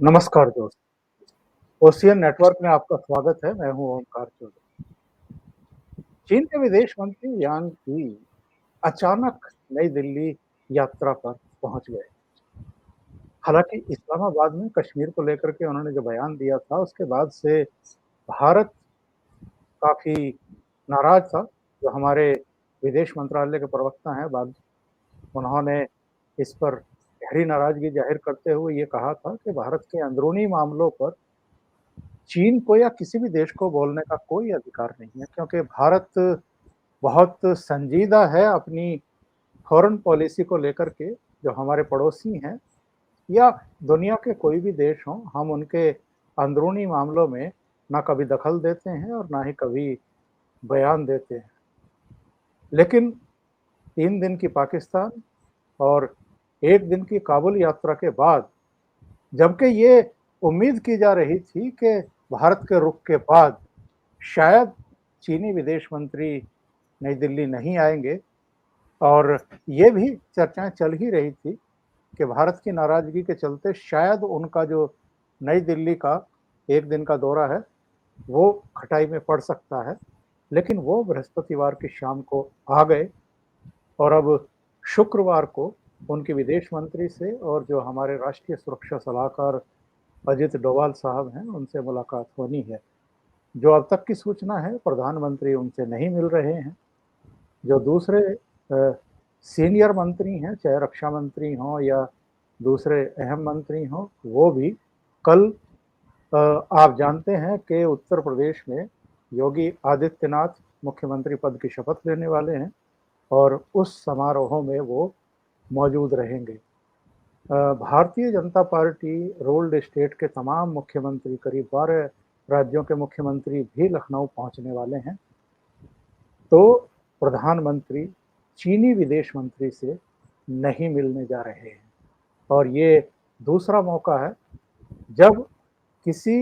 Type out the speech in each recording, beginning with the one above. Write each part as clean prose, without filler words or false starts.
नमस्कार दोस्त। Ocean network में आपका स्वागत है। मैं हूँ ओमकार चौधरी। चीन के विदेश मंत्री यांग ही अचानक नई दिल्ली यात्रा पर पहुंच गए। हालांकि इस्लामाबाद में कश्मीर को लेकर के उन्होंने जो बयान दिया था, उसके बाद से भारत काफी नाराज था। जो हमारे विदेश मंत्रालय के प्रवक्ता हैं बाद, उन्होंने इस पर गहरी नाराजगी जाहिर करते हुए ये कहा था कि भारत के अंदरूनी मामलों पर चीन को या किसी भी देश को बोलने का कोई अधिकार नहीं है, क्योंकि भारत बहुत संजीदा है अपनी फॉरेन पॉलिसी को लेकर के। जो हमारे पड़ोसी हैं या दुनिया के कोई भी देश हों, हम उनके अंदरूनी मामलों में ना कभी दखल देते हैं और ना ही कभी बयान देते हैं। लेकिन 3 दिन की पाकिस्तान और 1 दिन की काबुल यात्रा के बाद, जबकि ये उम्मीद की जा रही थी कि भारत के रुख के बाद शायद चीनी विदेश मंत्री नई दिल्ली नहीं आएंगे, और ये भी चर्चाएं चल ही रही थी कि भारत की नाराजगी के चलते शायद उनका जो नई दिल्ली का 1 दिन का दौरा है वो खटाई में पड़ सकता है। लेकिन वो बृहस्पतिवार की शाम को आ गए और अब शुक्रवार को उनके विदेश मंत्री से और जो हमारे राष्ट्रीय सुरक्षा सलाहकार अजित डोभाल साहब हैं, उनसे मुलाकात होनी है। जो अब तक की सूचना है, प्रधानमंत्री उनसे नहीं मिल रहे हैं। जो दूसरे सीनियर मंत्री हैं, चाहे रक्षा मंत्री हों या दूसरे अहम मंत्री हों, वो भी कल आप जानते हैं कि उत्तर प्रदेश में योगी आदित्यनाथ मुख्यमंत्री पद की शपथ लेने वाले हैं और उस समारोह में वो मौजूद रहेंगे। Bharatiya Janata party rolled state के तमाम मुख्यमंत्री, करीब 12 राज्यों के मुख्यमंत्री भी लखनऊ पहुंचने वाले हैं। तो प्रधानमंत्री चीनी विदेश मंत्री से नहीं मिलने जा रहे हैं और ये दूसरा मौका है जब किसी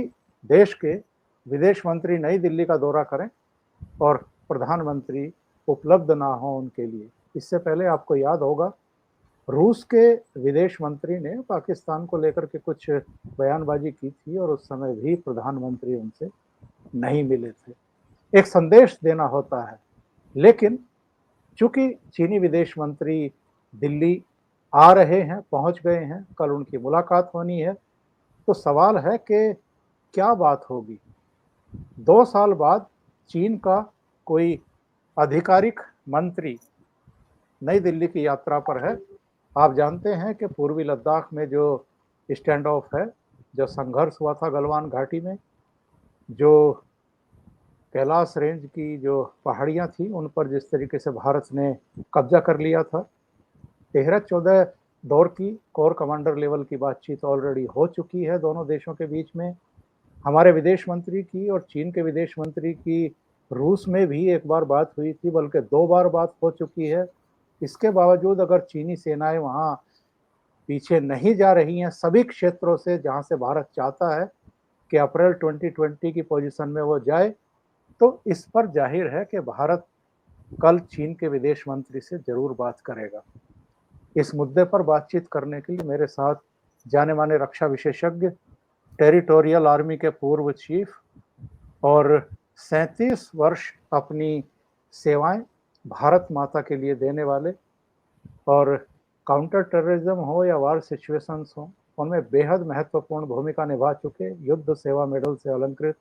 देश के विदेश मंत्री नई दिल्ली का दौरा करें और प्रधानमंत्री उपलब्ध ना हो उनके लिए। इससे पहले आपको याद होगा, रूस के विदेश मंत्री ने पाकिस्तान को लेकर के कुछ बयानबाजी की थी और उस समय भी प्रधानमंत्री उनसे नहीं मिले थे। एक संदेश देना होता है, लेकिन चूंकि चीनी विदेश मंत्री दिल्ली आ रहे हैं, पहुंच गए हैं, कल उनकी मुलाकात होनी है, तो सवाल है कि क्या बात होगी। 2 साल बाद चीन का कोई आधिकारिक मंत्री नई दिल्ली की यात्रा पर है। आप जानते हैं कि पूर्वी लद्दाख में जो स्टैंड ऑफ है, जो संघर्ष हुआ था गलवान घाटी में, जो कैलाश रेंज की जो पहाड़ियां थी उन पर जिस तरीके से भारत ने कब्जा कर लिया था, 13-14 दौर की कोर कमांडर लेवल की बातचीत ऑलरेडी हो चुकी है दोनों देशों के बीच में। हमारे विदेश मंत्री की और चीन के विदेश मंत्री की रूस में भी एक बार बात हुई थी, बल्कि 2 बार बात हो चुकी है। इसके बावजूद अगर चीनी सेनाएं वहां पीछे नहीं जा रही हैं सभी क्षेत्रों से जहां से भारत चाहता है कि अप्रैल 2020 की पोजीशन में वो जाए, तो इस पर जाहिर है कि भारत कल चीन के विदेश मंत्री से जरूर बात करेगा। इस मुद्दे पर बातचीत करने के लिए मेरे साथ जाने माने रक्षा विशेषज्ञ, टेरिटोरियल आर्मी के पूर्व चीफ और 37 वर्ष अपनी सेवाएं भारत माता के लिए देने वाले और काउंटर टेररिज्म हो या वार सिचुएशंस हो, उनमें बेहद महत्वपूर्ण भूमिका निभा चुके युद्ध सेवा मेडल से अलंकृत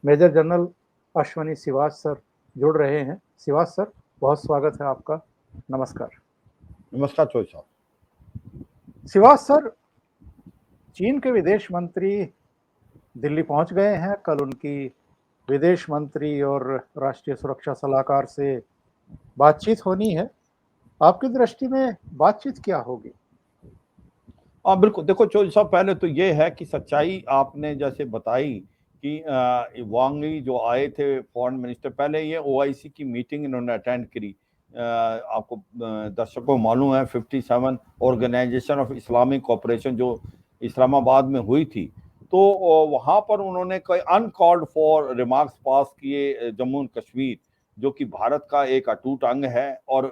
major general Ashwani Siwach sir जुड़ रहे हैं। सिवाच सर, बहुत स्वागत है आपका। नमस्कार। नमस्कार चौधरी साहब। सिवाच सर, चीन के विदेश मंत्री दिल्ली पहुंच गए हैं। कल उनकी विदेश मंत्री और राष्ट्रीय सुरक्षा सलाहकार से बातचीत होनी है। आपकी दृष्टि में बातचीत क्या होगी? बिल्कुल, देखो चौधरी साहब, पहले तो ये है कि सच्चाई आपने जैसे बताई कि वांग ली जो आए थे फॉरेन मिनिस्टर, पहले ये ओआईसी की मीटिंग इन्होंने अटेंड करी। आपको दर्शकों को मालूम है 57 ऑर्गेनाइजेशन ऑफ इस्लामिक कोऑपरेशन जो इस्लामाबाद में हुई थी, तो वहां पर उन्होंने कोई अनकॉल्ड फॉर रिमार्क्स पास किए जम्मू एंड कश्मीर, जो कि भारत का एक अटूट अंग है। और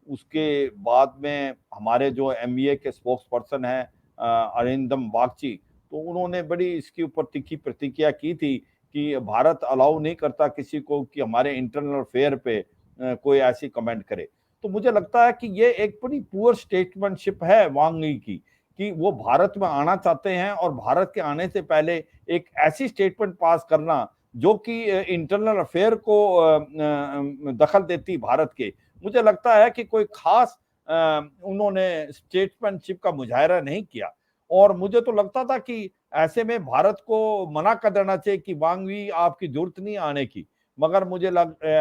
उसके बाद में हमारे जो एमबीए के स्पोक्स पर्सन हैं अरिंदम बागची, तो उन्होंने बड़ी इसके ऊपर तीखी प्रतिक्रिया की थी कि भारत अलाउ नहीं करता किसी को कि हमारे इंटरनल अफेयर पे कोई ऐसी कमेंट करे। तो मुझे लगता है कि ये एक बड़ी पुअर स्टेटमेंटशिप है वांग यी की, कि वो भारत में आना चाहते हैं और भारत के आने से पहले एक ऐसी स्टेटमेंट पास करना जो कि इंटरनल अफेयर को दखल देती भारत के। मुझे लगता है कि कोई खास उन्होंने स्टेटमेंटशिप का मुजाहरा नहीं किया और मुझे तो लगता था कि ऐसे में भारत को मना कर देना चाहिए कि वांग यी आपकी जरूरत नहीं आने की। मगर मुझे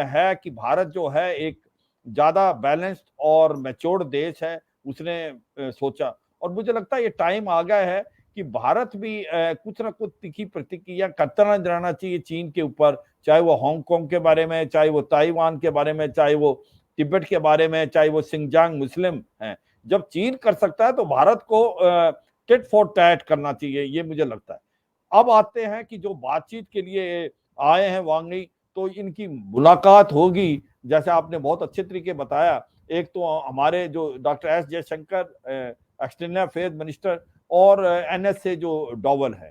है कि भारत जो है एक ज्यादा बैलेंस्ड और मैच्योर्ड देश है, उसने सोचा और मुझे लगता है ये टाइम आ गया है कि भारत भी कुछ ना कुछ तीखी प्रतिक्रिया करता नजर आना चाहिए चीन के ऊपर, चाहे वो हांगकांग के बारे में, चाहे वो ताइवान के बारे में, चाहे वो तिब्बत के बारे में, चाहे वो सिंजांग मुस्लिम हैं। जब चीन कर सकता है तो भारत को टिट फॉर टैट करना चाहिए, ये मुझे लगता है। अब आते हैं कि जो बातचीत के लिए आए हैं वांग यी, तो इनकी मुलाकात होगी, जैसे आपने बहुत अच्छे तरीके बताया। एक तो हमारे जो doctor S Jaishankar external affairs minister और एनएसए जो डोवल है,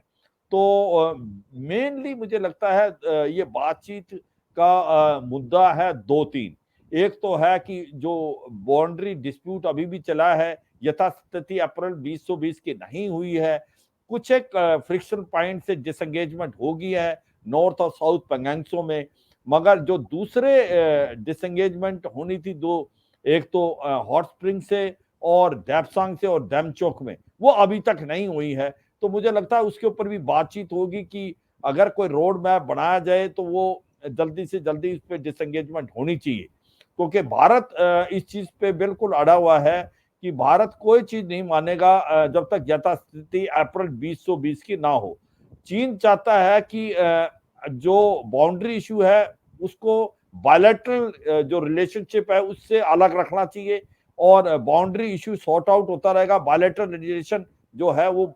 तो मेनली मुझे लगता है ये बातचीत का मुद्दा है दो तीन। एक तो है कि जो बाउंड्री डिस्प्यूट अभी भी चला है, यथास्थिति अप्रैल 2020 की नहीं हुई है। कुछ एक फ्रिक्शन पॉइंट से डिसएंगेजमेंट हो गई है नॉर्थ और साउथ पेंगेंगसो में, मगर जो दूसरे डिसएंगेजमेंट होनी थी दो, एक तो हॉट स्प्रिंग से और डेप्सांग से और डेमचोक में, वो अभी तक नहीं हुई है। तो मुझे लगता है उसके ऊपर भी बातचीत होगी कि अगर कोई रोड मैप बनाया जाए तो वो जल्दी से जल्दी इस पे डिसएंगेजमेंट होनी चाहिए, क्योंकि भारत इस चीज पे बिल्कुल अड़ा हुआ है कि भारत कोई चीज नहीं मानेगा जब तक यथास्थिति अप्रैल 2020 की ना हो। चीन चाहता है कि जो बाउंड्री इशू है उसको बायलैटरल जो रिलेशनशिप है उससे अलग रखना चाहिए और बाउंड्री इशू सॉर्ट आउट होता रहेगा। बायलैटरल रिलेशन जो है वो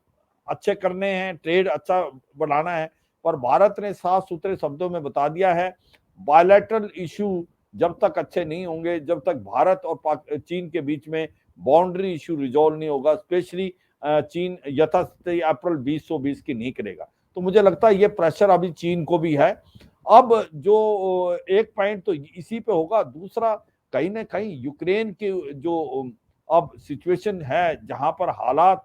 अच्छे करने हैं, ट्रेड अच्छा बढ़ाना है, पर भारत ने साफ सुथरे शब्दों में बता दिया है बायलैटरल इशू जब तक अच्छे नहीं होंगे, जब तक भारत और चीन के बीच में बाउंड्री इशू रिजॉल्व नहीं होगा, स्पेशली चीन यथास्थिति अप्रैल 2020 की नहीं करेगा। तो मुझे लगता है ये प्रेशर अभी चीन को भी है। अब जो एक पॉइंट तो इसी पे होगा, दूसरा कहीं ना कहीं यूक्रेन के जो अब सिचुएशन है जहां पर हालात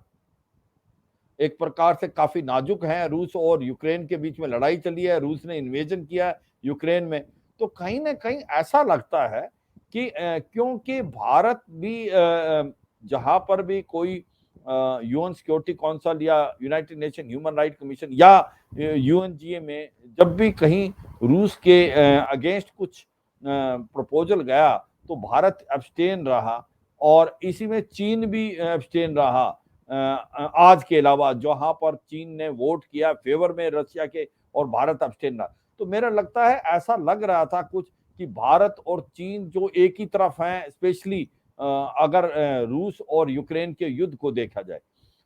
एक प्रकार से काफी नाजुक हैं, रूस और यूक्रेन के बीच में लड़ाई चली है, रूस ने इन्वेजन किया यूक्रेन में, तो कहीं ना कहीं ऐसा लगता है कि क्योंकि भारत भी जहां पर भी कोई यूएन सिक्योरिटी काउंसिल या United nation human right commission या यूएनजीए में जब भी कहीं रूस के अगेंस्ट कुछ प्रपोजल गया तो भारत एब्सटेन रहा और इसी में चीन भी एब्सटेन रहा। आज के अलावा जहां पर चीन ने वोट किया फेवर में रशिया के और भारत एब्सटेन रहा, तो मेरा लगता है ऐसा लग रहा था कुछ कि भारत और चीन जो एक ही तरफ हैं, स्पेशली अगर रूस और यूक्रेन के युद्ध को देखा जाए,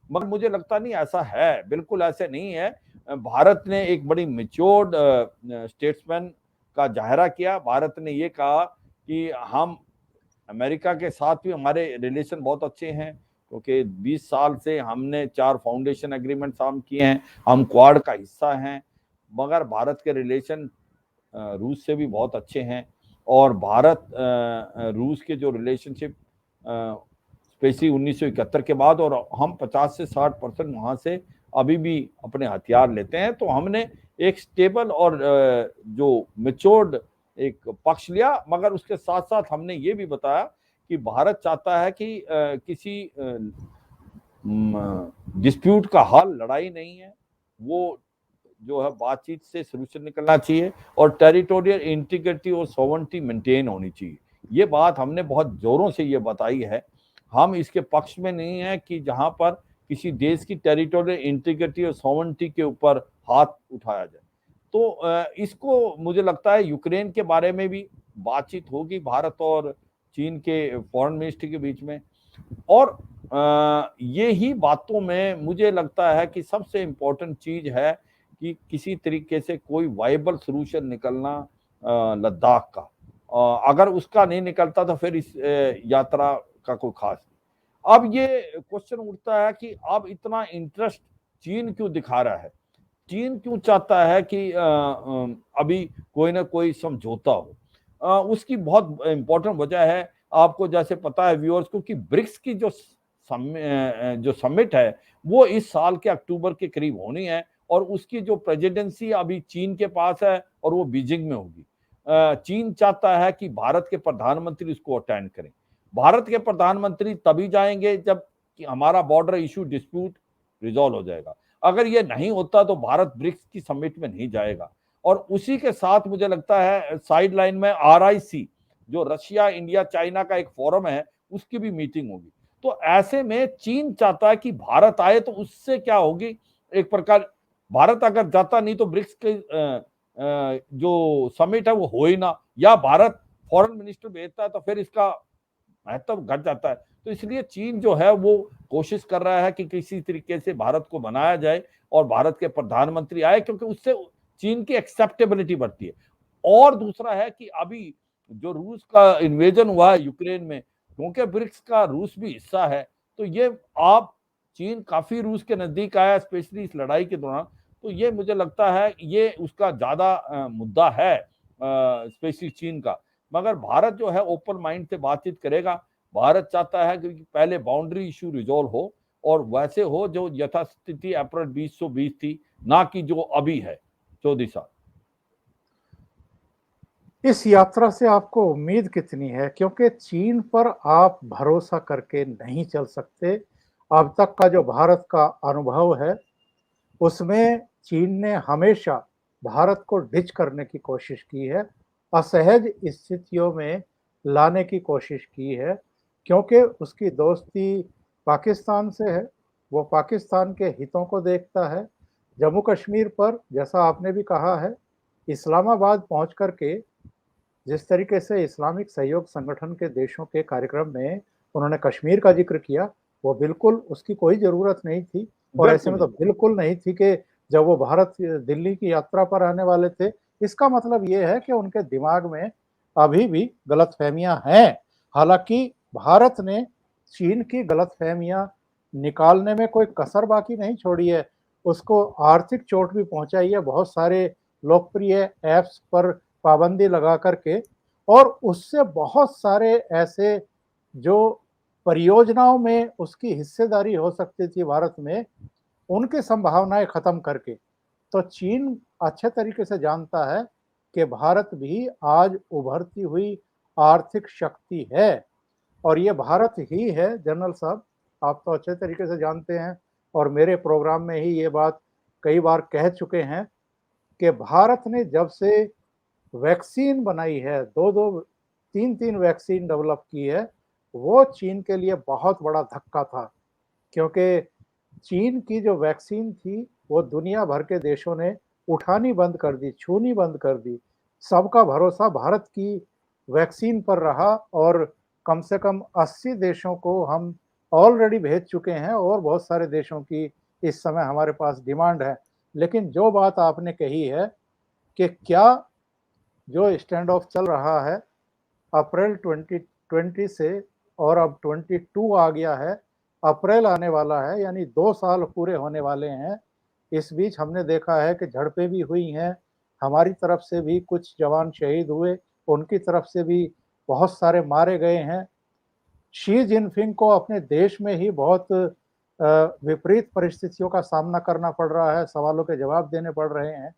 मगर मुझे लगता नहीं ऐसा है, बिल्कुल ऐसे नहीं है। भारत ने एक बड़ी मेच्योर्ड स्टेट्समैन का जाहिरा किया। भारत ने ये कहा कि हम अमेरिका के साथ भी हमारे रिलेशन बहुत अच्छे हैं, क्योंकि 20 साल से हमने 4 फाउंडेशन एग्रीमेंट साइन किए हैं, हम क्वाड का हिस्सा हैं, मगर भारत के रिलेशन रूस से भी बहुत अच्छे हैं और भारत रूस के जो रिलेशनशिप स्पेशली 1971 के बाद, और हम 50 से 60% वहां से अभी भी अपने हथियार लेते हैं, तो हमने एक स्टेबल और जो मेच्योर्ड एक पक्ष लिया। मगर उसके साथ साथ हमने ये भी बताया कि भारत चाहता है कि किसी डिस्प्यूट का हल लड़ाई नहीं है, वो जो है बातचीत से सॉल्यूशन निकलना चाहिए और टेरिटोरियल इंटीग्रिटी और सॉवरेनिटी मेंटेन होनी चाहिए। ये बात हमने बहुत जोरों से ये बताई है। हम इसके पक्ष में नहीं है कि जहां पर किसी देश की टेरिटोरियल इंटीग्रिटी और सॉवरेनिटी के ऊपर हाथ उठाया जाए। तो इसको मुझे लगता है यूक्रेन के बारे में भी बातचीत होगी भारत और चीन के फॉरेन मिनिस्टर के बीच में। और ये ही बातों में मुझे लगता है कि सबसे इम्पोर्टेंट चीज है कि किसी तरीके से कोई वाइबल सॉल्यूशन निकलना लद्दाख का। अगर उसका नहीं निकलता तो फिर इस यात्रा का कोई खास नहीं। अब ये क्वेश्चन उठता है कि अब इतना इंटरेस्ट चीन क्यों दिखा रहा है? चीन क्यों चाहता है कि अभी कोई ना कोई समझौता हो? उसकी बहुत इम्पोर्टेंट वजह है, आपको जैसे पता है व्यूअर्स को, कि ब्रिक्स की जो समिट है वो इस साल के अक्टूबर के करीब होनी है, और उसकी जो प्रेसिडेंसी अभी चीन के पास है और वो बीजिंग में होगी। चीन चाहता है कि भारत के प्रधानमंत्री उसको अटेंड करें। भारत के प्रधानमंत्री तभी जाएंगे जब कि हमारा बॉर्डर इशू डिस्प्यूट रिजॉल्व हो जाएगा। अगर ये नहीं होता तो भारत ब्रिक्स की समिट में नहीं जाएगा। और उसी के साथ मुझे लगता है साइड लाइन में RIC, जो रशिया इंडिया चाइना का एक फोरम है, उसकी भी मीटिंग होगी। तो ऐसे में चीन चाहता है कि भारत आए, तो उससे क्या होगी, एक प्रकार भारत अगर जाता नहीं तो ब्रिक्स के जो समिट है वो हो ही ना, या भारत फॉरेन मिनिस्टर भेजता है तो फिर इसका महत्व घट जाता है। तो इसलिए चीन जो है वो कोशिश कर रहा है कि किसी तरीके से भारत को बनाया जाए और भारत के प्रधानमंत्री आए, क्योंकि उससे चीन की एक्सेप्टेबिलिटी बढ़ती है। और दूसरा है कि अभी जो रूस का इन्वेजन हुआ है यूक्रेन में, क्योंकि ब्रिक्स का रूस भी हिस्सा है, तो ये आप चीन काफी रूस के नजदीक आया, स्पेशली इस लड़ाई के दौरान। तो ये मुझे लगता है ये उसका ज्यादा मुद्दा है, स्पेशली चीन का। मगर भारत जो है ओपन माइंड से बातचीत करेगा। भारत चाहता है कि पहले बाउंड्री इशू रिजॉल्व हो, और वैसे हो जो यथास्थिति अप्रैल 2020 थी, ना कि जो अभी है 14 साल। इस यात्रा से आपको उम्मीद कितनी है? क्योंकि चीन पर आप भरोसा करके नहीं चल सकते। अब तक का जो भारत का अनुभव है, उसमें चीन ने हमेशा भारत को डिच करने की कोशिश की है, असहज स्थितियों में लाने की कोशिश की है, क्योंकि उसकी दोस्ती पाकिस्तान से है, वो पाकिस्तान के हितों को देखता है। जम्मू कश्मीर पर जैसा आपने भी कहा है, इस्लामाबाद पहुंच कर के जिस तरीके से इस्लामिक सहयोग संगठन के देशों के कार्यक्रम में उन्होंने कश्मीर का जिक्र किया, वो बिल्कुल उसकी कोई ज़रूरत नहीं थी। और ऐसे बिल्कुल में तो नहीं। बिल्कुल नहीं थी कि जब वो भारत दिल्ली की यात्रा पर आने वाले थे, इसका मतलब ये है कि उनके दिमाग में अभी भी गलतफ़हमियाँ हैं। हालाँकि भारत ने चीन की गलतफ़हमियाँ निकालने में कोई कसर बाकी नहीं छोड़ी है, उसको आर्थिक चोट भी पहुँचाई है, बहुत सारे लोकप्रिय ऐप्स पर पाबंदी लगा कर के, और उससे बहुत सारे ऐसे जो परियोजनाओं में उसकी हिस्सेदारी हो सकती थी भारत में, उनकी संभावनाएं खत्म करके। तो चीन अच्छे तरीके से जानता है कि भारत भी आज उभरती हुई आर्थिक शक्ति है, और ये भारत ही है जनरल साहब, आप तो अच्छे तरीके से जानते हैं और मेरे प्रोग्राम में ही ये बात कई बार कह चुके हैं कि भारत ने जब से वैक्सीन बनाई है, 2-2 3-3 वैक्सीन डेवलप की है, वो चीन के लिए बहुत बड़ा धक्का था। क्योंकि चीन की जो वैक्सीन थी, वो दुनिया भर के देशों ने उठानी बंद कर दी, छूनी बंद कर दी। सबका भरोसा भारत की वैक्सीन पर रहा, और कम से कम 80 देशों को हम ऑलरेडी भेज चुके हैं, और बहुत सारे देशों की इस समय हमारे पास डिमांड है। लेकिन जो बात आपने कही है कि क्या जो स्टैंड ऑफ चल रहा है अप्रैल 2020 से, और अब 22 आ गया है, अप्रैल आने वाला है, यानी 2 साल पूरे होने वाले हैं। इस बीच हमने देखा है कि झड़पें भी हुई हैं, हमारी तरफ से भी कुछ जवान शहीद हुए, उनकी तरफ से भी बहुत सारे मारे गए हैं। शी जिनपिंग को अपने देश में ही बहुत विपरीत परिस्थितियों का सामना करना पड़ रहा है, सवालों के जवाब देने पड़ रहे हैं।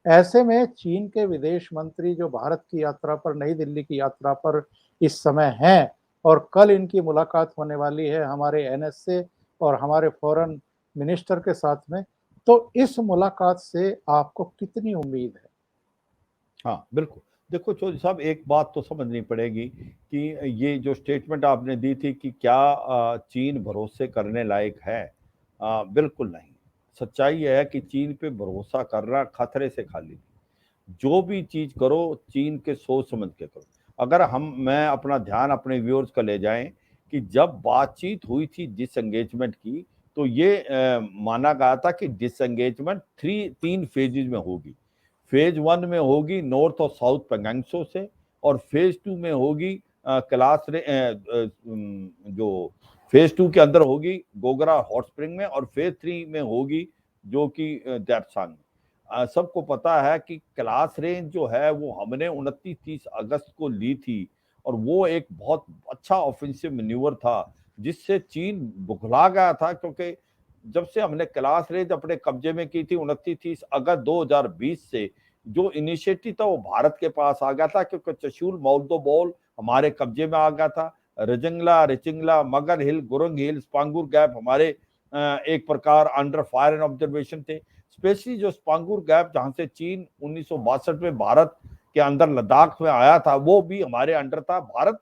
ऐसे में चीन के विदेश मंत्री जो भारत की यात्रा पर, नई दिल्ली की यात्रा पर इस समय हैं, और कल इनकी मुलाकात होने वाली है हमारे NSA और हमारे फॉरेन मिनिस्टर के साथ में, तो इस मुलाकात से आपको कितनी उम्मीद है? हाँ, बिल्कुल। देखो चौधरी साहब, एक बात तो समझनी पड़ेगी कि ये जो स्टेटमेंट आपने दी थी कि क्या चीन भरोसे करने लायक है? बिल्कुल नहीं। सच्चाई ये है कि चीन पे भरोसा करना खतरे से खाली नहीं। जो भी चीज़ करो, चीन के सोच समझ के करो। अगर मैं अपना ध्यान अपने व्यूअर्स का ले जाएँ कि जब बातचीत हुई थी डिसएंगेजमेंट की, तो ये माना गया था कि डिसएंगेजमेंट 3 फेजेज़ में होगी। फेज 1 में होगी नॉर्थ और साउथ पेंगोंग से, और फेज 2 में होगी जो फेज 2 के अंदर होगी गोगरा हॉट स्प्रिंग में, और फेज 3 में होगी जो कि डेप्सांग में। सबको पता है कि क्लास रेंज जो है वो हमने 29-30 अगस्त को ली थी और वो एक बहुत अच्छा ऑफेंसिव मैन्यूवर था जिससे चीन बुखला गया था, क्योंकि जब से हमने क्लास रेंज अपने कब्जे में की थी 29-30 अगस्त 2020 से, जो इनिशिएटिव था वो भारत के पास आ गया था, क्योंकि चशुल मौल्दोबोल हमारे कब्जे में आ गया था। रजंगला, रिचिंगला, मगर हिल, गुरंग हिल, स्पांगुर गैप हमारे एक प्रकार अंडर फायर एंड ऑब्जर्वेशन थे। स्पेशली जो स्पांगुर गैप जहां से चीन 1962 में भारत के अंदर लद्दाख में आया था, वो भी हमारे अंडर था। भारत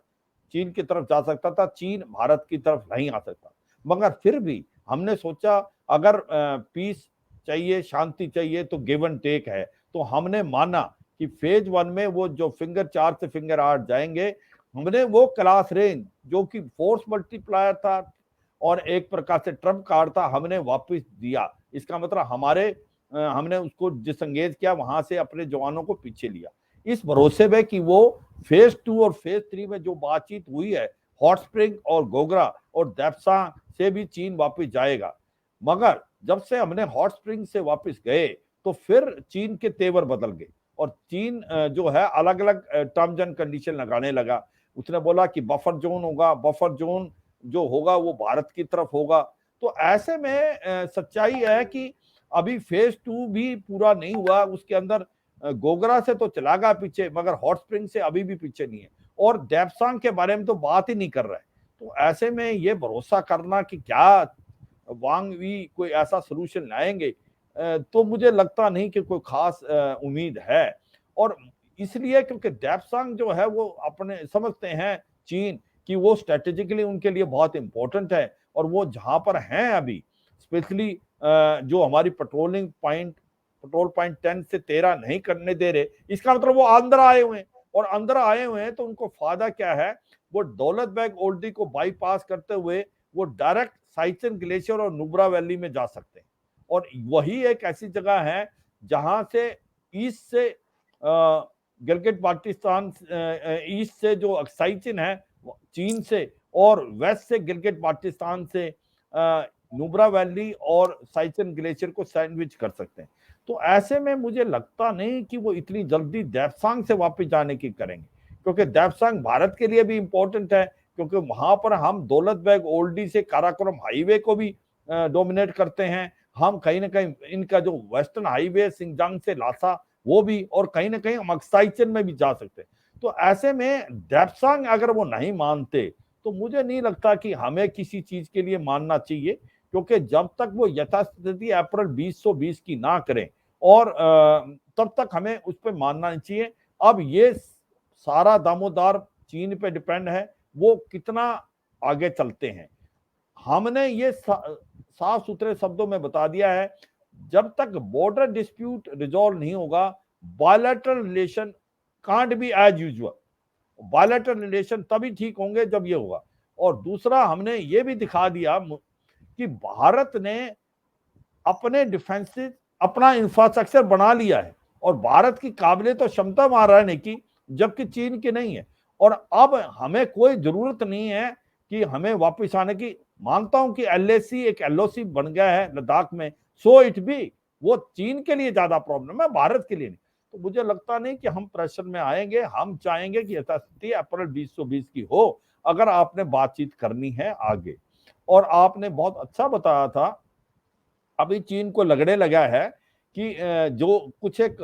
चीन की तरफ जा सकता था, चीन भारत की तरफ नहीं आ सकता। मगर फिर भी हमने सोचा अगर पीस चाहिए, शांति चाहिए तो गिव एंड टेक है। तो हमने माना कि फेज 1 में वो जो फिंगर 4 से फिंगर 8 जाएंगे, हमने वो क्लास रेंज जो कि फोर्स मल्टीप्लायर था और एक प्रकार से ट्रम्प कार्ड था, हमने वापस दिया। इसका मतलब हमने उसको डिसंगेज किया, वहां से अपने जवानों को पीछे लिया, इस भरोसे में कि वो फेज 2 और फेज 3 में जो बातचीत हुई है हॉट स्प्रिंग और गोगरा और देप्सा से भी चीन वापस जाएगा। मगर जब से हमने हॉट स्प्रिंग से वापस गए तो फिर चीन के तेवर बदल गए और चीन जो है अलग अलग टर्म्स एंड कंडीशन लगाने लगा। उसने बोला कि बफर जोन होगा, बफर जोन जो होगा वो भारत की तरफ होगा। तो ऐसे में सच्चाई है कि अभी फेज 2 भी पूरा नहीं हुआ, उसके अंदर गोगरा से तो चला गया पीछे, मगर हॉट स्प्रिंग से अभी भी पीछे नहीं है और डेप्सांग के बारे में तो बात ही नहीं कर रहा है। तो ऐसे में ये भरोसा करना कि क्या वांग वी कोई ऐसा सोल्यूशन लाएंगे, तो मुझे लगता नहीं कि कोई खास उम्मीद है। और इसलिए क्योंकि डेप्सांग जो है वो अपने समझते हैं चीन कि वो स्ट्रेटेजिकली उनके लिए बहुत इंपॉर्टेंट है और वो जहां पर हैं अभी, स्पेशली जो हमारी पेट्रोल पॉइंट 10 से 13 नहीं करने दे रहे, इसका मतलब वो अंदर आए हुए हैं और अंदर आए हुए हैं तो उनको फायदा क्या है, वो दौलत बेग ओल्डी को बाईपास करते हुए वो डायरेक्ट साइचन ग्लेशियर और नुब्रा वैली में जा सकते हैं। और वही एक ऐसी जगह है जहां से ईस्ट से गिलगिट बाल्टिस्तान, ईस्ट से जो साइचिन है चीन से, और वेस्ट से गिलगिट बाल्टिस्तान से नुब्रा वैली और साइचन ग्लेशियर को सैंडविच कर सकते हैं। तो ऐसे में मुझे लगता नहीं कि वो इतनी जल्दी देप्सांग से वापस जाने की करेंगे, क्योंकि देप्सांग भारत के लिए भी इंपॉर्टेंट है, क्योंकि वहां पर हम दौलत बेग ओल्डी से काराकोरम हाईवे को भी डोमिनेट करते हैं। हम कहीं ना कहीं इनका जो वेस्टर्न हाईवे सिंगजांग से लासा वो भी, और कहीं ना कहीं हम अक्साइचन में भी जा सकते हैं। तो ऐसे में देप्सांग अगर वो नहीं मानते तो मुझे नहीं लगता कि हमें किसी चीज के लिए मानना चाहिए, क्योंकि जब तक वो यथास्थिति अप्रैल 2020 की ना करें और तब तक हमें उस पर मानना नहीं चाहिए। अब ये सारा दामोदार चीन पे डिपेंड है, वो कितना आगे चलते हैं। हमने ये साफ सुथरे शब्दों में बता दिया है, जब तक बॉर्डर डिस्प्यूट रिजॉल्व नहीं होगा, bilateral relation can't be as usual. Bilateral relation तभी ठीक होंगे जब ये होगा। और दूसरा, हमने ये भी दिखा दिया कि भारत ने अपने डिफेंसिव अपना इंफ्रास्ट्रक्चर बना लिया है और भारत की काबिलियत और क्षमता वहां रहने की, जबकि चीन की नहीं है। और अब हमें कोई जरूरत नहीं है कि हमें वापस आने की। मानता हूं कि एलएसी एक एलओसी बन गया है लद्दाख में, सो इट भी, वो चीन के लिए ज्यादा प्रॉब्लम है, भारत के लिए नहीं। तो मुझे लगता नहीं कि हम प्रेशर में आएंगे। हम चाहेंगे कि यथास्थिति अप्रैल 2020 की हो, अगर आपने बातचीत करनी है आगे। और आपने बहुत अच्छा बताया था, अभी चीन को लगने लगा है कि जो कुछ एक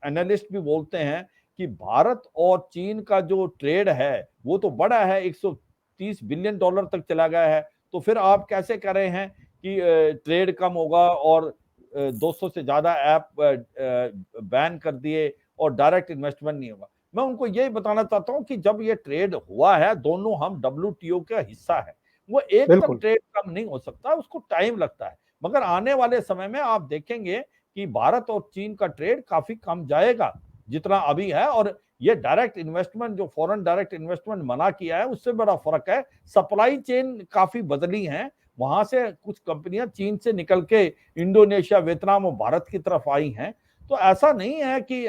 एनालिस्ट भी बोलते हैं कि भारत और चीन का जो ट्रेड है वो तो बड़ा है, 130 बिलियन डॉलर तक चला गया है। तो फिर आप कैसे कह रहे हैं कि ट्रेड कम होगा और 200 से ज्यादा ऐप बैन कर दिए और डायरेक्ट इन्वेस्टमेंट नहीं होगा। मैं उनको यही बताना चाहता हूं कि जब ये ट्रेड हुआ है, दोनों हम WTO का हिस्सा है, वो एकदम बिल्कुल। ट्रेड कम नहीं हो सकता, उसको टाइम लगता है। मगर आने वाले समय में आप देखेंगे कि भारत और चीन का ट्रेड काफी कम जाएगा जितना अभी है। और ये डायरेक्ट इन्वेस्टमेंट, जो फॉरेन डायरेक्ट इन्वेस्टमेंट मना किया है, उससे बड़ा फर्क है। सप्लाई चेन काफी बदली है, वहां से कुछ कंपनियां चीन से निकल के इंडोनेशिया, वियतनाम और भारत की तरफ आई हैं। तो ऐसा नहीं है कि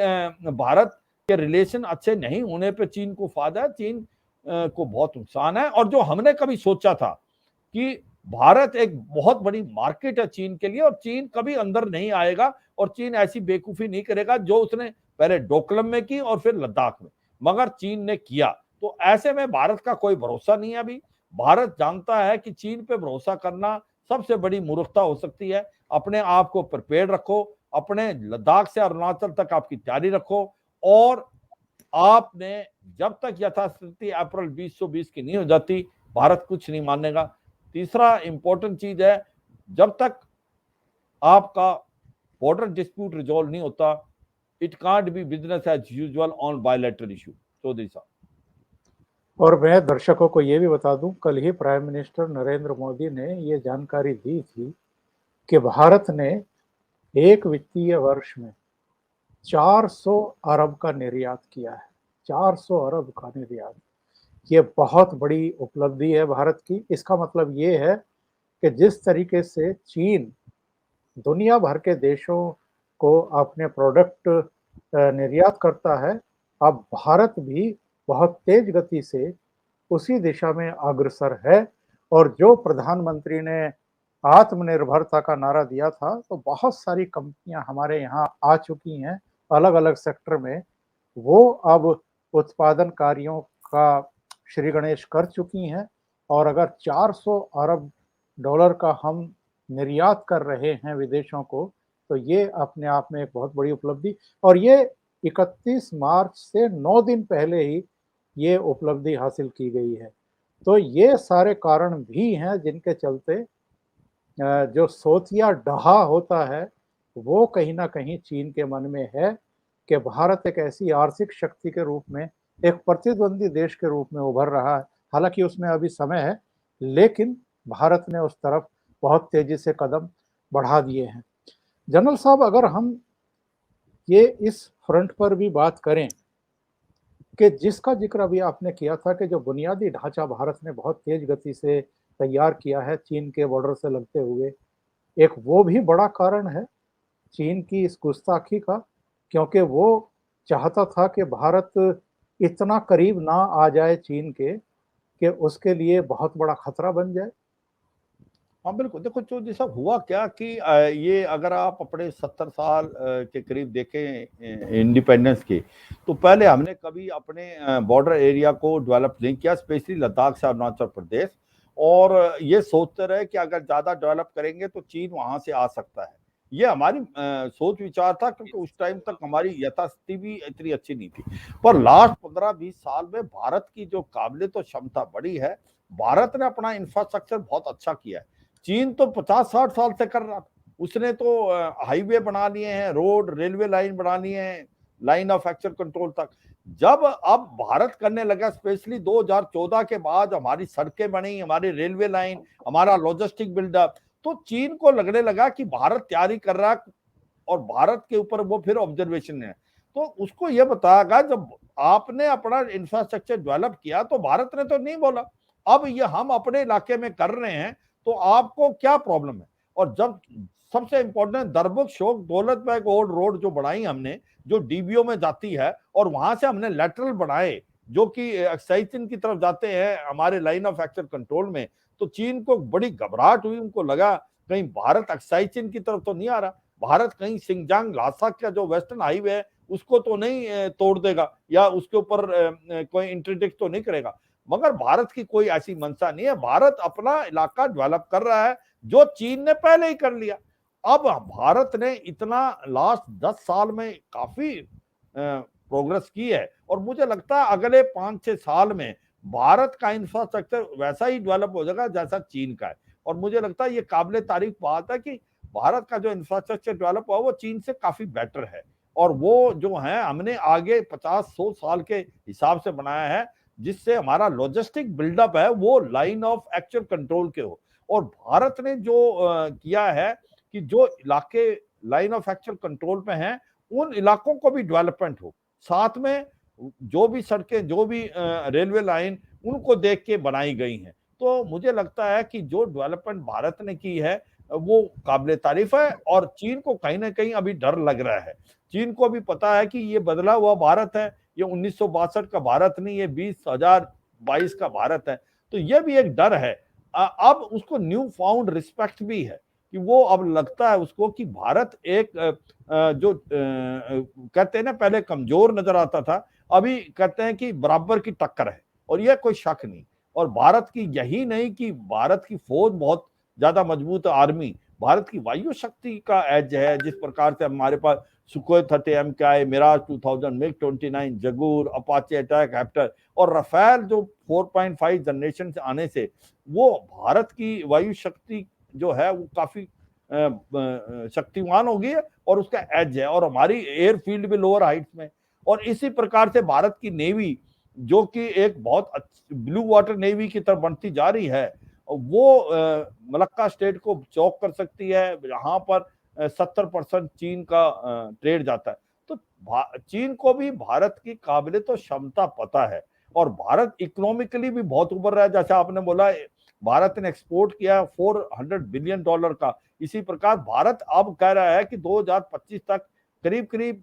भारत के रिलेशन अच्छे नहीं होने पे चीन को फायदा है। चीन को बहुत नुकसान है। और जो हमने कभी सोचा था कि भारत एक बहुत बड़ी मार्केट है चीन के लिए और चीन कभी अंदर नहीं आएगा और चीन ऐसी बेवकूफी नहीं करेगा जो उसने पहले डोकलम में की और फिर लद्दाख में, मगर चीन ने किया। तो ऐसे में भारत का कोई भरोसा नहीं है अभी। भारत जानता है कि चीन पे भरोसा करना सबसे बड़ी मूर्खता हो सकती है। अपने आप को प्रिपेयर रखो, अपने लद्दाख से अरुणाचल तक आपकी तैयारी रखो और आपने जब तक यथास्थिति अप्रैल 2020 की नहीं हो जाती, भारत कुछ नहीं मानेगा। तीसरा इंपॉर्टेंट चीज है, जब तक आपका बॉर्डर डिस्प्यूट रिजॉल्व नहीं होता, it can't be business as usual on bilateral issue. Chaudhary साहब। और मैं दर्शकों को ये भी बता दूं, कल ही प्राइम मिनिस्टर नरेंद्र मोदी ने ये जानकारी दी थी कि भारत ने एक वित्तीय वर्ष में 400 अरब का निर्यात किया है। 400 अरब का निर्यात, ये बहुत बड़ी उपलब्धि है भारत की। इसका मतलब ये है कि जिस तरीके से चीन दुनिया भर के देशों को अपने प्रोडक्ट निर्यात करता है, अब भारत भी बहुत तेज गति से उसी दिशा में अग्रसर है। और जो प्रधानमंत्री ने आत्मनिर्भरता का नारा दिया था, तो बहुत सारी कंपनियां हमारे यहाँ आ चुकी हैं अलग अलग सेक्टर में। वो अब उत्पादन कार्यों का श्री गणेश कर चुकी हैं। और अगर 400 अरब डॉलर का हम निर्यात कर रहे हैं विदेशों को, तो ये अपने आप में एक बहुत बड़ी उपलब्धि। और ये 31 मार्च से 9 दिन पहले ही ये उपलब्धि हासिल की गई है। तो ये सारे कारण भी हैं जिनके चलते जो सोतिया डहा होता है वो कहीं ना कहीं चीन के मन में है कि भारत एक ऐसी आर्थिक शक्ति के रूप में, एक प्रतिद्वंदी देश के रूप में उभर रहा है। हालांकि उसमें अभी समय है, लेकिन भारत ने उस तरफ बहुत तेजी से कदम बढ़ा दिए हैं। जनरल साहब, अगर हम ये इस फ्रंट पर भी बात करें कि जिसका जिक्र अभी आपने किया था कि जो बुनियादी ढांचा भारत ने बहुत तेज गति से तैयार किया है चीन के बॉर्डर से लगते हुए, एक वो भी बड़ा कारण है चीन की इस गुस्ताखी का, क्योंकि वो चाहता था कि भारत इतना करीब ना आ जाए चीन के कि उसके लिए बहुत बड़ा खतरा बन जाए। हाँ, बिल्कुल। देखो चौधरी साहब, हुआ क्या कि ये अगर आप अपने 70 साल के करीब देखें इंडिपेंडेंस के, तो पहले हमने कभी अपने बॉर्डर एरिया को डेवलप नहीं किया, स्पेशली लद्दाख से अरुणाचल प्रदेश। और ये सोचते रहे कि अगर ज़्यादा डेवलप करेंगे तो चीन वहाँ से आ सकता है। ये हमारी सोच विचार था, क्योंकि उस टाइम तक हमारी यथास्थिति भी इतनी अच्छी नहीं थी। पर लास्ट 15-20 साल में भारत की जो काबिलियत और क्षमता बढ़ी है, भारत ने अपना इंफ्रास्ट्रक्चर बहुत अच्छा किया है। चीन तो 50-60 साल से कर रहा था। उसने तो हाईवे बना लिए हैं, रोड रेलवे लाइन बना लिए हैं, लाइन ऑफ एक्चुअल कंट्रोल तक। जब अब भारत करने लगा, स्पेशली 2014 के बाद हमारी सड़कें बनी, हमारी रेलवे लाइन, हमारा लॉजिस्टिक बिल्डअप, तो चीन को लगने लगा कि भारत तैयारी कर रहा है और भारत के ऊपर वो फिर ऑब्जर्वेशन है। तो उसको यह बताया गया, जब आपने अपना इंफ्रास्ट्रक्चर डेवलप किया तो भारत ने तो नहीं बोला, अब ये हम अपने इलाके में कर रहे हैं तो आपको क्या प्रॉब्लम है। और जब सबसे इंपॉर्टेंट दरबुक शोक दौलत बैग ओल्ड रोड जो बढ़ाई हमने, जो डीबीओ में जाती है, और वहां से हमने लेटरल बढ़ाए जो कि एक्साइचिन की तरफ जाते हैं हमारे लाइन ऑफ एक्चुअल कंट्रोल में, तो चीन को बड़ी घबराहट हुई। उनको लगा कहीं भारत एक्साइचिन की तरफ तो नहीं आ रहा, भारत कहीं सिंगजांग लासा का जो वेस्टर्न हाईवे है उसको तो नहीं तोड़ देगा या उसके ऊपर कोई इंटरडिक्ट तो नहीं करेगा। मगर भारत की कोई ऐसी मंशा नहीं है। भारत अपना इलाका डेवलप कर रहा है जो चीन ने पहले ही कर लिया। अब भारत ने इतना लास्ट 10 साल में काफी प्रोग्रेस की है और मुझे लगता है अगले 5-6 साल में भारत का इंफ्रास्ट्रक्चर वैसा ही डेवलप हो जाएगा जैसा चीन का है। और मुझे लगता है ये काबिले तारीफ बात है कि भारत का जो इंफ्रास्ट्रक्चर डेवलप हुआ वो चीन से काफी बेटर है। और वो जो है हमने आगे 50-100 साल के हिसाब से बनाया है, जिससे हमारा लॉजिस्टिक बिल्डअप है वो लाइन ऑफ एक्चुअल कंट्रोल के हो। और भारत ने जो किया है कि जो इलाके लाइन ऑफ एक्चुअल कंट्रोल पे हैं उन इलाकों को भी डेवलपमेंट हो, साथ में जो भी सड़कें, जो भी रेलवे लाइन, उनको देख के बनाई गई हैं। तो मुझे लगता है कि जो डेवलपमेंट भारत ने की है वो काबिले तारीफ है। और चीन को कहीं ना कहीं अभी डर लग रहा है। चीन को भी पता है कि ये बदला हुआ भारत है, ये 1962 का भारत नहीं, ये 2022 का भारत है। तो ये भी एक डर है। अब उसको न्यू फाउंड रिस्पेक्ट भी है कि वो अब लगता है उसको कि भारत एक जो कहते हैं ना, पहले कमजोर नजर आता था, अभी कहते हैं कि बराबर की टक्कर है, और यह कोई शक नहीं। और भारत की यही नहीं कि भारत की फौज बहुत ज्यादा मजबूत आर्मी, भारत की वायु शक्ति का एज है। जिस प्रकार से हमारे पास Sukhoi 30 MKI, Mirage 2000, MiG 29, Jaguar, Apache attack helicopter और रफेल जो 4.5 जनरेशन से आने से वो भारत की वायु शक्ति जो है वो काफी शक्तिमान हो गई है, और उसका एज है, और हमारी एयरफील्ड भी लोअर हाइट्स में। और इसी प्रकार से भारत की नेवी जो कि एक बहुत ब्लू वाटर नेवी की तरफ बढ़ती जा रही है, वो मलक्का स्टेट को चौक कर सकती है। यहाँ पर 70% चीन का ट्रेड जाता है। तो चीन को भी भारत की काबिलियत और क्षमता पता है, और भारत इकोनॉमिकली भी बहुत उभर रहा है। जैसे आपने बोला, भारत ने एक्सपोर्ट किया $400 बिलियन का। इसी प्रकार भारत अब कह रहा है कि 2025 तक करीब करीब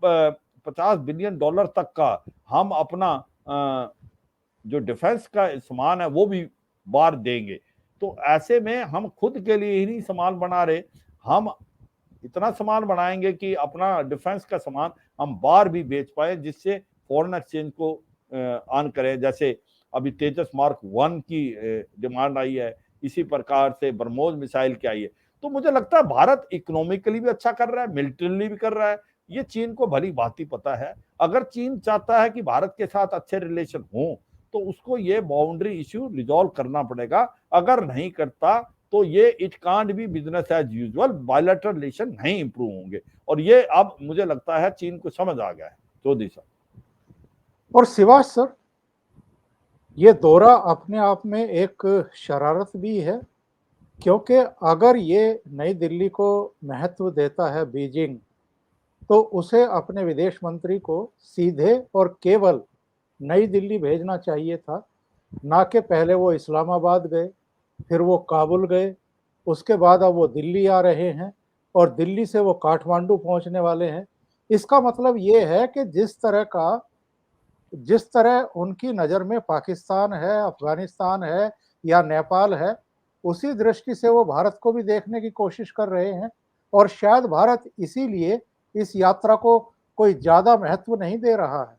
$50 बिलियन तक का हम अपना जो डिफेंस का सामान है वो भी बाहर देंगे। तो ऐसे में हम खुद के लिए ही नहीं सामान बना रहे, हम इतना सामान बनाएंगे कि अपना डिफेंस का सामान हम बाहर भी बेच पाए, जिससे फॉरेन एक्सचेंज को ऑन करें। जैसे अभी तेजस मार्क 1 की डिमांड आई है, इसी प्रकार से ब्रह्मोस मिसाइल की आई है। तो मुझे लगता है भारत इकोनॉमिकली भी अच्छा कर रहा है, मिलिट्रीली भी कर रहा है। ये चीन को भली भांति पता है। अगर चीन चाहता है कि भारत के साथ अच्छे रिलेशन हो, तो उसको ये बाउंड्री इश्यू रिजॉल्व करना पड़ेगा। अगर नहीं करता तो ये it can't be business as usual, bilateral relation नहीं इंप्रूव होंगे। और ये अब मुझे लगता है चीन को समझ आ गया है। चौधरी साहब। और शिवाज सर, ये दौरा अपने आप में एक शरारत भी है, क्योंकि अगर ये नई दिल्ली को महत्व देता है बीजिंग, तो उसे अपने विदेश मंत्री को सीधे और केवल नई दिल्ली भेजना चाहिए था, ना कि पहले वो इस्लामाबाद गए, फिर वो काबुल गए, उसके बाद अब वो दिल्ली आ रहे हैं, और दिल्ली से वो काठमांडू पहुंचने वाले हैं। इसका मतलब ये है कि जिस तरह उनकी नज़र में पाकिस्तान है, अफगानिस्तान है या नेपाल है, उसी दृष्टि से वो भारत को भी देखने की कोशिश कर रहे हैं। और शायद भारत इसीलिए इस यात्रा को कोई ज़्यादा महत्व नहीं दे रहा है।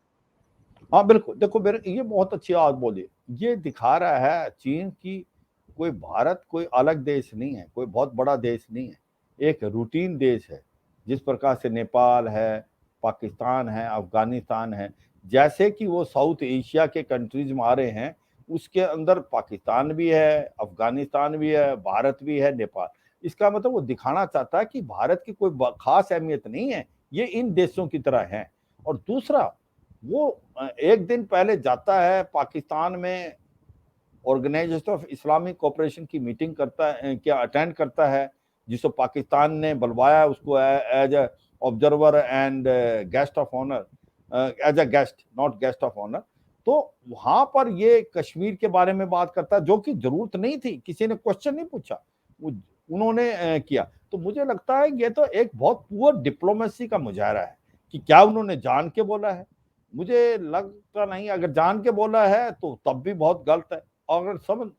हाँ बिल्कुल, देखो मेरे ये बहुत अच्छी बात बोली। ये दिखा रहा है चीन की कोई भारत कोई अलग देश नहीं है, कोई बहुत बड़ा देश नहीं है, एक रूटीन देश है। जिस प्रकार से नेपाल है, पाकिस्तान है, अफगानिस्तान है, जैसे कि वो साउथ एशिया के कंट्रीज में आ रहे हैं, उसके अंदर पाकिस्तान भी है, अफगानिस्तान भी है, भारत भी है, नेपाल। इसका मतलब वो दिखाना चाहता है कि भारत की कोई खास अहमियत नहीं है, ये इन देशों की तरह है। और दूसरा, वो एक दिन पहले जाता है पाकिस्तान में, ऑर्गेनाइजेशन ऑफ इस्लामिक कोऑपरेशन की मीटिंग करता है, क्या अटेंड करता है, जिसको पाकिस्तान ने बुलवाया उसको as a observer and guest of honour, as a guest, not guest of honour. तो वहां पर ये कश्मीर के बारे में बात करता है, जो कि जरूरत नहीं थी, किसी ने क्वेश्चन नहीं पूछा, उन्होंने किया। तो मुझे लगता है ये तो एक बहुत पुअर डिप्लोमेसी का मुजाहरा है कि क्या उन्होंने जान के बोला है। मुझे लगता नहीं, अगर जान के बोला है तो तब भी बहुत गलत है, अगर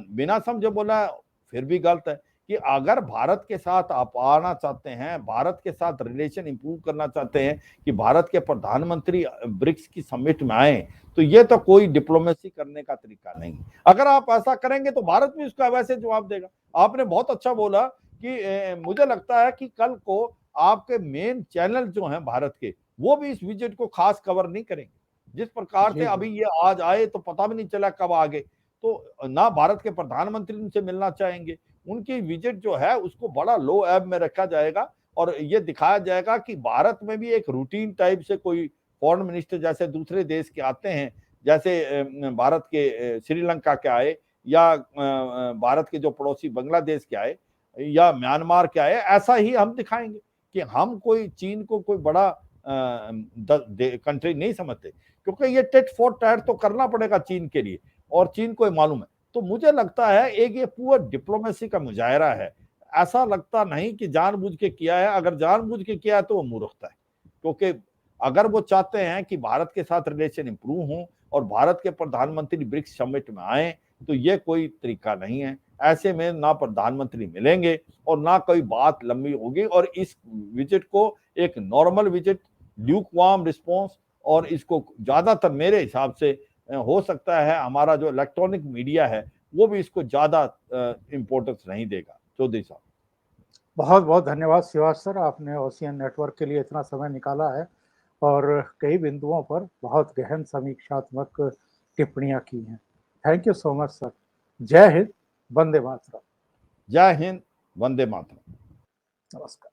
बिना समझे बोला फिर भी गलत है। कि अगर भारत के साथ आप आना चाहते हैं, भारत के साथ रिलेशन इंप्रूव करना चाहते हैं, कि भारत के प्रधानमंत्री ब्रिक्स की समिट में आए, तो ये तो कोई डिप्लोमेसी करने का तरीका नहीं। अगर आप ऐसा करेंगे तो भारत भी उसका वैसे जवाब देगा। आपने बहुत अच्छा बोला कि मुझे लगता है कि कल को आपके मेन चैनल जो हैं भारत के, वो भी इस विजिट को खास कवर नहीं करेंगे। जिस प्रकार से जी जी। अभी ये आज आए तो पता भी नहीं चला कब आ गए। तो ना भारत के प्रधानमंत्री उनसे मिलना चाहेंगे, उनकी विजिट जो है उसको बड़ा लो एब में रखा जाएगा, और ये दिखाया जाएगा कि भारत में भी एक रूटीन टाइप से कोई फॉरेन मिनिस्टर जैसे दूसरे देश के आते हैं, जैसे भारत के श्रीलंका के आए, या भारत के जो पड़ोसी बांग्लादेश के आए, या म्यांमार के आए, ऐसा ही हम दिखाएंगे कि हम कोई चीन को कोई बड़ा कंट्री नहीं समझते, क्योंकि ये टेट फॉर टैट तो करना पड़ेगा चीन के लिए, और चीन को मालूम है। तो मुझे लगता है एक ये पूरा डिप्लोमेसी का मुजाहरा है, ऐसा लगता नहीं कि जानबूझ के किया है। अगर जानबूझ के किया है तो वो मूर्खता है, क्योंकि अगर वो चाहते हैं कि भारत के साथ रिलेशन इंप्रूव हो और भारत के प्रधानमंत्री ब्रिक्स समिट में आए, तो ये कोई तरीका नहीं है। ऐसे में ना प्रधानमंत्री मिलेंगे और ना कोई बात लंबी होगी, और इस विजिट को एक नॉर्मल विजिट, ल्यूकवार्म रिस्पॉन्स, और इसको ज्यादातर मेरे हिसाब से हो सकता है हमारा जो इलेक्ट्रॉनिक मीडिया है वो भी इसको ज्यादा इंपॉर्टेंस नहीं देगा। चौधरी साहब, बहुत बहुत धन्यवाद शिवाज सर, आपने ओशियन नेटवर्क के लिए इतना समय निकाला है और कई बिंदुओं पर बहुत गहन समीक्षात्मक टिप्पणियां की हैं। Thank you so much sir. जय हिंद, वंदे मातरम। जय हिंद, वंदे मातरम। नमस्कार।